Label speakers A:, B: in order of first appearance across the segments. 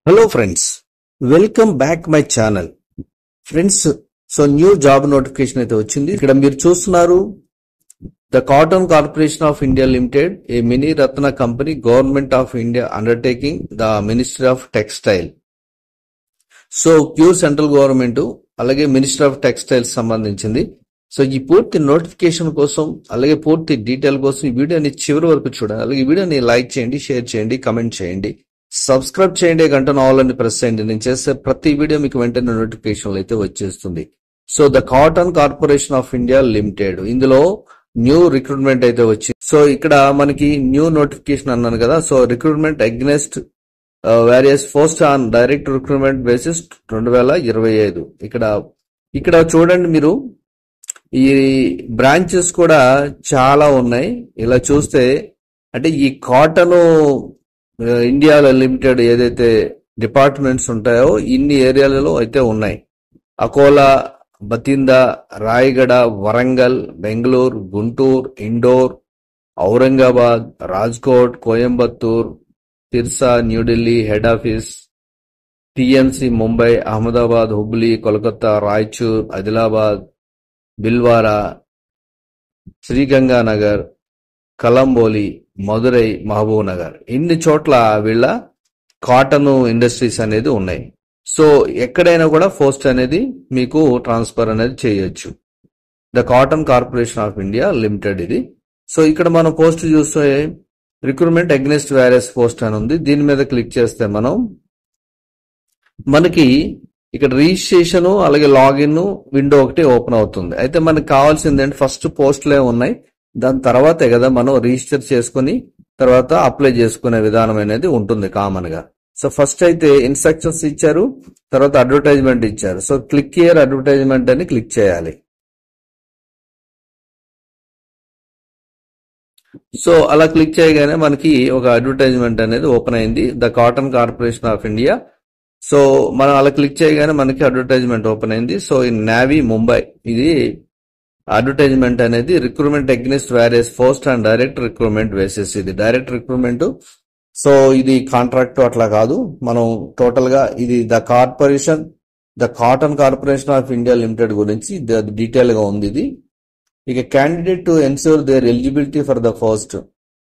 A: Hello friends, welcome back my channel. Friends, so new job notification అయితే వచ్చింది. ఇక్కడ మీరు చూస్తున్నారు The Cotton Corporation of India Limited, a mini Ratna company, Government of India undertaking the Ministry of Textile. So pure central government అలాగే minister of textiles సంబంధించింది. So ఈ పూర్తి notification కోసం అలాగే పూర్తి డీటెయిల్ కోసం ఈ వీడియోని చివరి వరకు చూడండి. అలాగే ఈ వీడియోని లైక్ చేయండి, షేర్ చేయండి, కమెంట్ చేయండి, సబ్స్క్రైబ్ చేయండి, గంట ఆల్ అని ప్రెస్ చేయండి. నేను చేసే ప్రతి వీడియో మీకు వెంటనే నోటిఫికేషన్ అయితే వచ్చేస్తుంది. So the cotton corporation of India limited, ఇందులో న్యూ రిక్రూట్మెంట్ అయితే వచ్చింది. సో ఇక్కడ మనకి న్యూ నోటిఫికేషన్ అన్నాను కదా. So recruitment against various post on direct recruitment basis 2025. ఇక్కడ చూడండి, మీరు ఈ బ్రాంచెస్ కూడా చాలా ఉన్నాయి. ఇలా చూస్తే అంటే ఈ కాటన్ ఇండియా లిమిటెడ్ ఏదైతే డిపార్ట్మెంట్స్ ఉంటాయో ఇన్ని ఏరియాలలో అయితే ఉన్నాయి. Akola, Bathinda, Rayagada, Warangal, Bengaluru, Guntur, Indore, Aurangabad, Rajkot, Coimbatore, Sirsa, New Delhi head office, TMC Mumbai, Ahmedabad, Hubli, Kolkata, Raichur, Adilabad, Bhilwara, Sriganganagar, Kalamboli, Madurai, Mahabubnagar, ఇన్ని చోట్ల వీళ్ళ కాటన్ ఇండస్ట్రీస్ అనేది ఉన్నాయి. సో ఎక్కడైనా కూడా పోస్ట్ అనేది మీకు ట్రాన్స్ఫర్ అనేది చేయొచ్చు. The cotton corporation of India limited ఇది. సో ఇక్కడ మనం పోస్ట్ చూస్తే రిక్రూట్మెంట్ అగ్నెస్ట్ వేరియస్ పోస్ట్ అని ఉంది. దీని మీద క్లిక్ చేస్తే మనకి ఇక్కడ రిజిస్ట్రేషన్ అలాగే లాగిన్ విండో ఒకటి ఓపెన్ అవుతుంది. అయితే మనకి కావాల్సింది ఏంటి, ఫస్ట్ పోస్టులే ఉన్నాయి, దాని తర్వాతే కదా మనం రిజిస్టర్ చేసుకుని తర్వాత అప్లై చేసుకునే విధానం అనేది ఉంటుంది కామన్ గా. సో ఫస్ట్ అయితే ఇన్స్ట్రక్షన్స్ ఇచ్చారు, తర్వాత అడ్వర్టైజ్మెంట్ ఇచ్చారు. సో క్లిక్ హియర్ అడ్వర్టైజ్మెంట్ అని క్లిక్ చేయాలి. సో అలా క్లిక్ చేయగానే మనకి ఒక అడ్వర్టైజ్మెంట్ అనేది ఓపెన్ అయింది, the cotton corporation of India. So మనం అలా క్లిక్ చేయగానే మనకి అడ్వర్టైజ్మెంట్ ఓపెన్ అయింది. సో ఇన్ నావీ ముంబై, ఇది అడ్వర్టైజ్మెంట్ అనేది recruitment against various post and direct recruitment basis. ఇది డైరెక్ట్ రిక్రూట్మెంట్. సో ఇది కాంట్రాక్ట్ అట్లా కాదు, మనం టోటల్ గా ఇది the cotton corporation of India limited గురించి డీటెయిల్ గా ఉంది ఇది. ఇక candidate to ensure their eligibility for the post.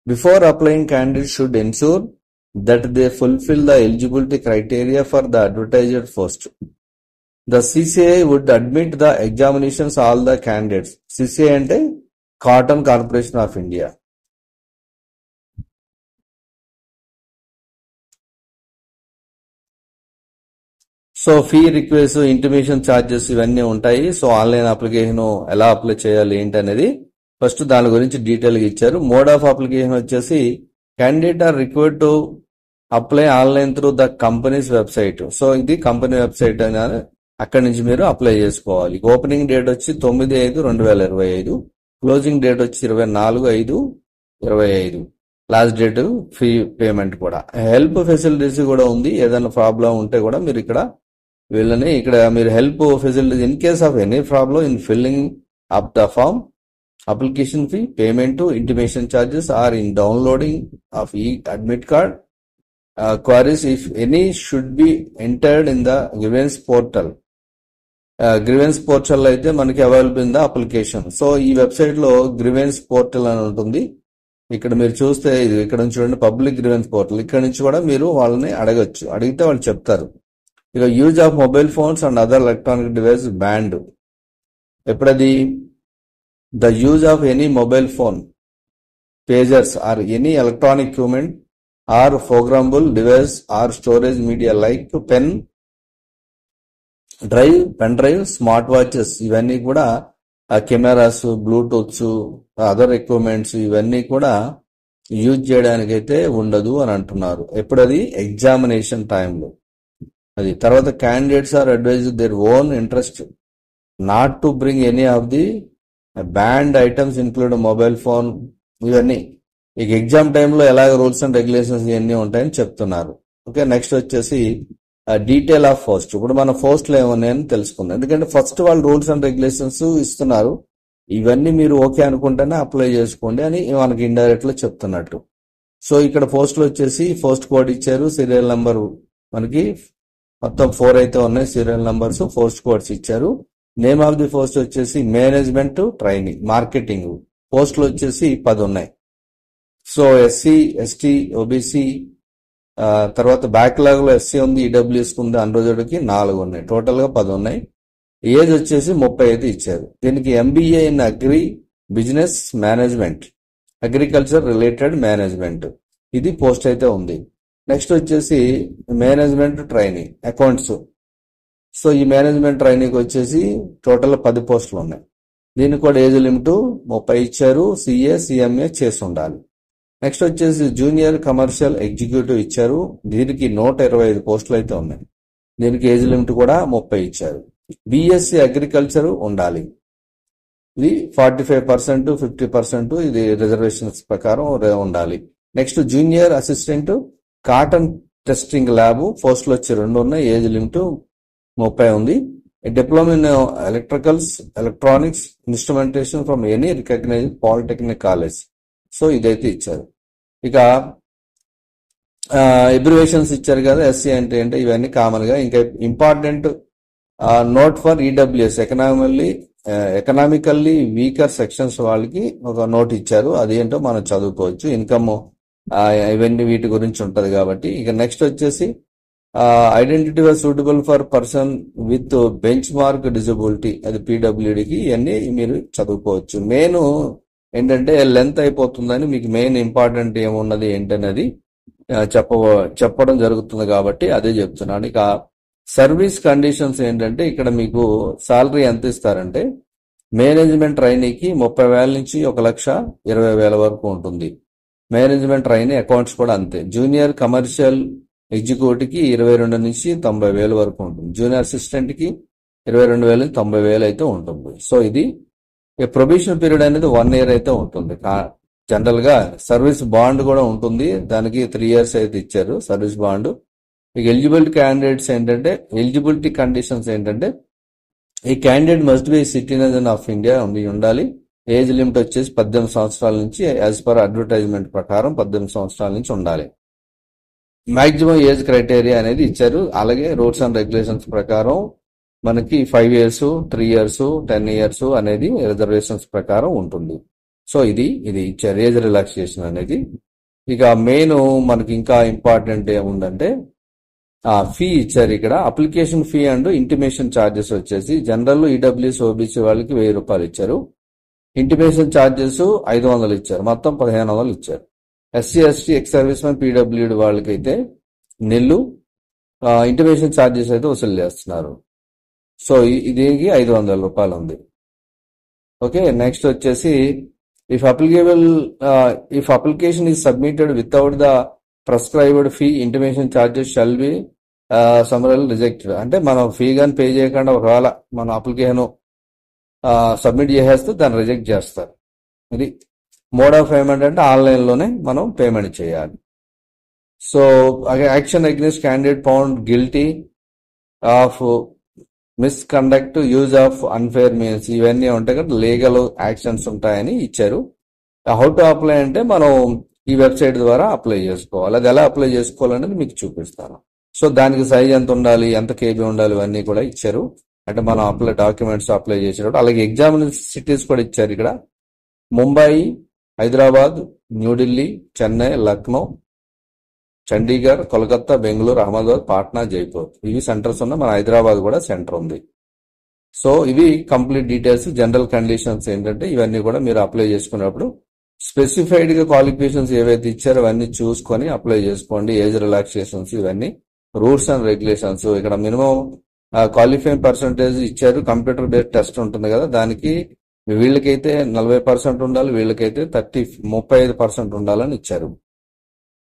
A: Before applying, candidate should ensure that they fulfill the eligibility criteria for the advertised post. The CCI would admit the examinations all the candidates. CCI అంటే cotton corporation of India. So fee request, intimation charges ఇవన్నీ ఉంటాయి. So online application ఎలా apply చేయాలి ఏంటి అనేది first దాని గురించి detail గా ఇచ్చారు. మోడ్ ఆఫ్ అప్లికేషన్ వచ్చేసి candidate are required to apply online through the company's website. So ఇది కంపెనీ వెబ్సైట్ అని అక్కడి నుంచి మీరు అప్లై చేసుకోవాలి. ఓపెనింగ్ డేట్ వచ్చి 9/5/2025, క్లోజింగ్ డేట్ వచ్చి 24/5/25, లాస్ట్ డేట్ ఫీ పేమెంట్ కూడా. హెల్ప్ ఫెసిలిటీస్ కూడా ఉంది. ఏదైనా ప్రాబ్లం ఉంటే కూడా మీరు ఇక్కడ మీరు help facilities in case of any problem in filling up the form, application fee, payment, intimation charges are in downloading of e admit card, queries if any should be entered in the grievance portal. Grievance portal అయితే మనకి available in the application. So ఈ website లో grievance portal అని ఉంటుంది. ఇక్కడ మీరు చూస్తే ఇక్కడ నుంచి చూడండి, పబ్లిక్ గ్రీవెన్స్ పోర్టల్. ఇక్కడ నుంచి కూడా మీరు వాళ్ళని అడగచ్చు, అడిగితే వాళ్ళు చెప్తారు. ఇక use of mobile phones and other electronic device banned. ఎప్పుడది, the use of any mobile phone, pagers or any electronic equipment or programmable device or storage media like pen drive, smart watches, ఇవన్నీ కూడా cameras, Bluetooths, other equipments ఇవన్నీ కూడా use చేయడానికి అయితే ఉండదు అని అంటున్నారు. ఎప్పుడది, ఎగ్జామినేషన్ టైంలో. అది తర్వాత candidates are advise their own interest not to bring any of the band items include mobile phone. ఇవన్నీ ఇక ఎగ్జామ్ టైంలో ఎలాగ రూల్స్ అండ్ రెగ్యులేషన్స్ ఇవన్నీ ఉంటాయని చెప్తున్నారు. ఓకే, నెక్స్ట్ వచ్చేసి డీటెయిల్ ఆఫ్ పోస్ట్. ఇప్పుడు మన పోస్టులు ఏమున్నాయని తెలుసుకుందాం. ఎందుకంటే ఫస్ట్ వాళ్ళు రూల్స్ అండ్ రెగ్యులేషన్స్ ఇస్తున్నారు, ఇవన్నీ మీరు ఓకే అనుకుంటేనే అప్లై చేసుకోండి అని మనకి ఇండైరెక్ట్ లో చెప్తున్నట్టు. సో ఇక్కడ పోస్టులు వచ్చేసి పోస్ట్ కోడ్ ఇచ్చారు, సీరియల్ నెంబర్ మనకి మొత్తం 4 అయితే ఉన్నాయి. సీరియల్ నంబర్స్, పోస్ట్ కోడ్స్ ఇచ్చారు. నేమ్ ఆఫ్ ది పోస్ట్ వచ్చేసి మేనేజ్మెంట్ ట్రైనింగ్ మార్కెటింగ్. పోస్టులు వచ్చేసి 10 ఉన్నాయి. సో ఎస్సీ, ఎస్టీ, ఓబీసీ, తర్వాత బ్యాక్లాగ్ లో ఎస్సీ ఉంది, ఈడబ్ల్యూఎస్ ఉంది, అన్రిజర్వ్డ్ కి 4 ఉన్నాయి. టోటల్ గా 10 ఉన్నాయి. ఏజ్ వచ్చేసి 35 ఇచ్చారు. దీనికి MBA in agri business management, agriculture related management, ఇది పోస్ట్ అయితే ఉంది. నెక్స్ట్ వచ్చేసి మేనేజ్మెంట్ ట్రైనింగ్ అకౌంట్స్. సో ఈ మేనేజ్మెంట్ ట్రైనింగ్ వచ్చేసి టోటల్ 10 పోస్టులు ఉన్నాయి. దీనికి కూడా ఏజ్ లిమిట్ 30 ఇచ్చారు. సిఏ, సిఎంఏ చేసి ఉండాలి. నెక్స్ట్ వచ్చేసి జూనియర్ కమర్షియల్ ఎగ్జిక్యూటివ్ ఇచ్చారు. దీనికి 125 పోస్టులు అయితే ఉన్నాయి. దీనికి ఏజ్ లిమిట్ కూడా 30 ఇచ్చారు. బిఎస్సి అగ్రికల్చర్ ఉండాలి. ఇది 45%, 50% ఇది రిజర్వేషన్స్ ప్రకారం ఉండాలి. Next junior assistant cotton testing lab పోస్టులు వచ్చి 2 ఉన్నాయి. ఏజ్ లిమిట్ 30 ఉంది. Diploma in electricals, electronics, instrumentation from any recognised polytechnic college. So ఇదైతే ఇచ్చారు. ఇక ఎబ్రివేషన్స్ ఇచ్చారు కదా, ఎస్సీ అంటే ఏంటో ఇవన్నీ కామన్ గా. ఇంకా important note for EWS economically weaker sections వాళ్ళకి ఒక నోట్ ఇచ్చారు. అది ఏంటో మనం చదువుకోవచ్చు. ఇన్కమ్ ఇవన్నీ వీటి గురించి ఉంటది కాబట్టి. ఇక నెక్స్ట్ వచ్చేసి identity suitable for person with bench mark disability, అది పీడబ్ల్యూడికి. ఇవన్నీ మీరు చదువుకోవచ్చు. మెయిన్ ఏంటంటే లెంత్ అయిపోతుందని మీకు మెయిన్ ఇంపార్టెంట్ ఏమున్నది ఏంటనేది చెప్పడం జరుగుతుంది కాబట్టి అదే చెప్తున్నాను. ఇక సర్వీస్ కండిషన్స్ ఏంటంటే ఇక్కడ మీకు సాలరీ ఎంత ఇస్తారంటే మేనేజ్మెంట్ ట్రైనీకి 30,000 నుంచి 1,20,000 వరకు ఉంటుంది. మేనేజ్మెంట్ ట్రైనీ అకౌంట్స్ కూడా అంతే. జూనియర్ కమర్షియల్ ఎగ్జిక్యూటివ్ కి 22 నుంచి 90,000 వరకు ఉంటుంది. జూనియర్ అసిస్టెంట్ కి 22,000 నుంచి 90,000 అయితే ఉంటుంది. సో ఇది ప్రొబేషన్ పీరియడ్ అనేది 1 year అయితే ఉంటుంది. జనరల్ గా సర్వీస్ బాండ్ కూడా ఉంటుంది. దానికి 3 years అయితే ఇచ్చారు సర్వీస్ బాండ్. ఇక ఎలిజిబిలిటీ క్యాండిడేట్స్ ఏంటంటే, ఎలిజిబిలిటీ కండిషన్స్ ఏంటంటే ఈ candidate must be citizen of India ఉండాలి. ఏజ్ లిమిట్ వచ్చేసి 18 సంవత్సరాల నుంచి యాజ్ పర్ అడ్వర్టైజ్మెంట్ ప్రకారం 18 సంవత్సరాల నుంచి ఉండాలి. మాక్సిమం ఏజ్ క్రైటీరియా అనేది ఇచ్చారు. అలాగే రూల్స్ అండ్ రెగ్యులేషన్స్ ప్రకారం మనకి 5 years, 3 years, 10 years అనేది రిజర్వేషన్స్ ప్రకారం ఉంటుంది. సో ఇది ఇచ్చారు ఏజ్ రిలాక్సేషన్ అనేది. ఇక మెయిన్ మనకి ఇంకా ఇంపార్టెంట్ ఏముందంటే ఫీ ఇచ్చారు. ఇక్కడ application fee and intimation charges వచ్చేసి జనరల్, ఈడబ్ల్యూఎస్, ఓబీసీ వాళ్ళకి 1000 రూపాయలు ఇచ్చారు. ఇంటిమేషన్ ఛార్జెస్ 500 ఇచ్చారు. మొత్తం 1500 ఇచ్చారు. SC, ST, ex service men, PWD వాళ్ళకైతే నిల్లు ఇంటిమేషన్ ఛార్జెస్ అయితే వసూలు చేస్తున్నారు. సో దీనికి 500 రూపాయలు ఉంది. ఓకే. నెక్స్ట్ వచ్చేసి if application is submitted without the prescribed fee, intimation charges shall be summarily rejected. అంటే మనం ఫీ గాని పే చేయకుండా ఒకవేళ మన అప్లికేషన్ సబ్మిట్ చేసేస్తే దాన్ని రిజెక్ట్ చేస్తారు. ఇది మోడ్ ఆఫ్ పేమెంట్ అంటే ఆన్లైన్ లోనే మనం పేమెంట్ చేయాలి. So action against candidate found guilty of misconduct, use of unfair means, ఇవన్నీ ఉంటాయి కదా, లీగల్ యాక్షన్స్ ఉంటాయని ఇచ్చారు. హౌ టు అప్లై అంటే మనం ఈ వెబ్సైట్ ద్వారా అప్లై చేసుకోవాలి. అది ఎలా అప్లై చేసుకోవాలనేది మీకు చూపిస్తాను. సో దానికి సైజ్ ఎంత ఉండాలి, ఎంత కేబీ ఉండాలి, ఇవన్నీ కూడా ఇచ్చారు. అంటే మనం డాక్యుమెంట్స్ అప్లై చేసేటప్పుడు. అలాగే ఎగ్జామ్ సిటీస్ కూడా ఇచ్చారు. ఇక్కడ ముంబై, హైదరాబాద్, న్యూఢిల్లీ, చెన్నై, లక్నో, చండీగఢ్, కోల్కతా, బెంగళూరు, అహ్మదాబాద్, పాట్నా, జైపూర్, ఇవి సెంటర్స్ ఉన్నాయి. మన హైదరాబాద్ కూడా సెంటర్ ఉంది. సో ఇవి కంప్లీట్ డీటెయిల్స్. జనరల్ కండిషన్స్ ఏంటంటే ఇవన్నీ కూడా మీరు అప్లై చేసుకున్నప్పుడు స్పెసిఫైడ్ గా క్వాలిఫికేషన్స్ ఏవైతే ఇచ్చారో అవన్నీ చూసుకొని అప్లై చేసుకోండి. ఏజ్ రిలాక్సేషన్స్, ఇవన్నీ రూల్స్ అండ్ రెగ్యులేషన్స్. ఇక్కడ మినిమం క్వాలిఫైయింగ్ పర్సంటేజ్ ఇచ్చారు. కంప్యూటర్ బేస్డ్ టెస్ట్ ఉంటుంది కదా, దానికి వీళ్ళకైతే 40% ఉండాలి, వీళ్ళకైతే 35% ఉండాలని ఇచ్చారు.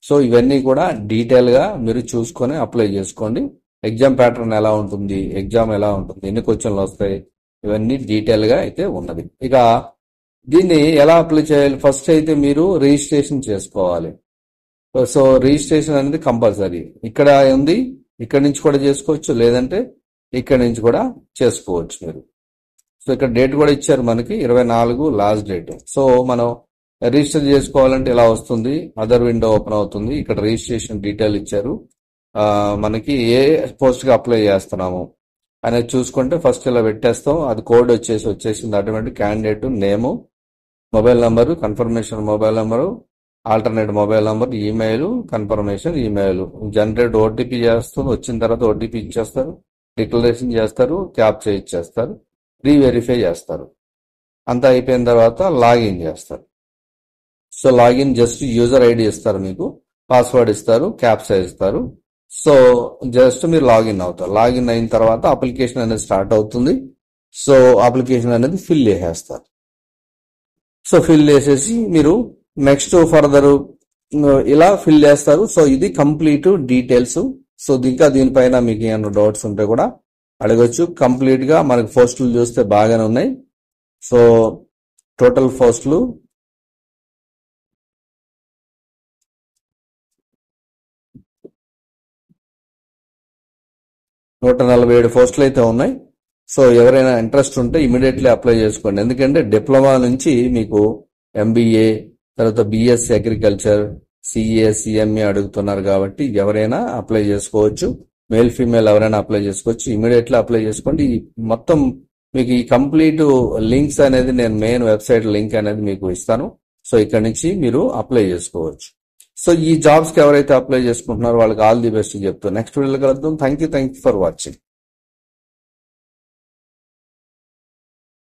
A: సో ఇవన్నీ కూడా డీటెయిల్ గా మీరు చూసుకొని అప్లై చేసుకోండి. ఎగ్జామ్ ప్యాటర్న్ ఎలా ఉంటుంది, ఎగ్జామ్ ఎలా ఉంటుంది, ఎన్ని క్వశ్చన్లు వస్తాయి, ఇవన్నీ డీటెయిల్ గా అయితే ఉన్నది. ఇక దీన్ని ఎలా అప్లై చేయాలి? ఫస్ట్ అయితే మీరు రిజిస్ట్రేషన్ చేసుకోవాలి. సో రిజిస్ట్రేషన్ అనేది కంపల్సరీ. ఇక్కడ ఉంది, ఇక్కడ నుంచి కూడా చేసుకోవచ్చు, లేదంటే ఇక్కడ నుంచి కూడా చేసుకోవచ్చు మీరు. సో ఇక్కడ డేట్ కూడా ఇచ్చారు మనకి 24 లాస్ట్ డేట్. సో మనం రిజిస్టర్ చేసుకోవాలంటే ఇలా వస్తుంది. అదర్ విండో ఓపెన్ అవుతుంది. ఇక్కడ రిజిస్ట్రేషన్ డీటెయిల్ ఇచ్చారు. మనకి ఏ పోస్ట్ కి అప్లై చేస్తున్నాము అనేది చూసుకుంటే ఫస్ట్ ఇలా పెట్టేస్తాం. అది కోడ్ వచ్చేసింది. ఆటోమేటిక్ క్యాండిడేట్ నేము, mobile number, confirmation mobile number, alternate mobile number, email, confirmation email, generate OTP చేస్తుంది. వచ్చిన తర్వాత ఓటీపీ ఇచ్చేస్తారు, డిక్లరేషన్ చేస్తారు, క్యాప్చా ఇచ్చేస్తారు, రీవెరిఫై చేస్తారు. అంతా అయిపోయిన తర్వాత లాగిన్ చేస్తారు. So login just user ID ఇస్తారు, మీకు పాస్వర్డ్ ఇస్తారు, క్యాప్చా ఇస్తారు. సో జస్ట్ మీరు లాగిన్ అవుతారు. లాగిన్ అయిన తర్వాత అప్లికేషన్ అనేది స్టార్ట్ అవుతుంది. సో అప్లికేషన్ అనేది ఫిల్ చేసేస్తారు. సో ఫిల్ చేసేసి మీరు నెక్స్ట్ ఫర్దర్ ఇలా ఫిల్ చేస్తారు. సో ఇది కంప్లీట్ డీటెయిల్స్. సో ఇంకా దీనిపైన మీకు ఏమైనా డౌట్స్ ఉంటే కూడా అడగచ్చు. కంప్లీట్ గా మనకి పోస్టులు చూస్తే బాగానే ఉన్నాయి. సో టోటల్ పోస్టులు 147 పోస్టులు అయితే ఉన్నాయి. సో ఎవరైనా ఇంట్రెస్ట్ ఉంటే ఇమీడియట్లీ అప్లై చేసుకోండి. ఎందుకంటే డిప్లొమా నుంచి మీకు ఎంబీఏ, తర్వాత బిఎస్సి అగ్రికల్చర్, సిఏ, సిఎంఏ అడుగుతున్నారు కాబట్టి ఎవరైనా అప్లై చేసుకోవచ్చు. మేల్ ఫీమేల్ ఎవరైనా అప్లై చేసుకోవచ్చు. ఇమీడియట్లీ అప్లై చేసుకోండి. మొత్తం మీకు ఈ కంప్లీట్ లింక్స్ అనేది నేను మెయిన్ వెబ్సైట్ లింక్ అనేది మీకు ఇస్తాను. సో ఇక్కడ నుంచి మీరు అప్లై చేసుకోవచ్చు. సో ఈ జాబ్స్ కి ఎవరైతే అప్లై చేసుకుంటున్నారో వాళ్ళకి ఆల్ ది బెస్ట్ చెప్తాను. నెక్స్ట్ వీడియోలో కలుద్దాం. Thank you for watching.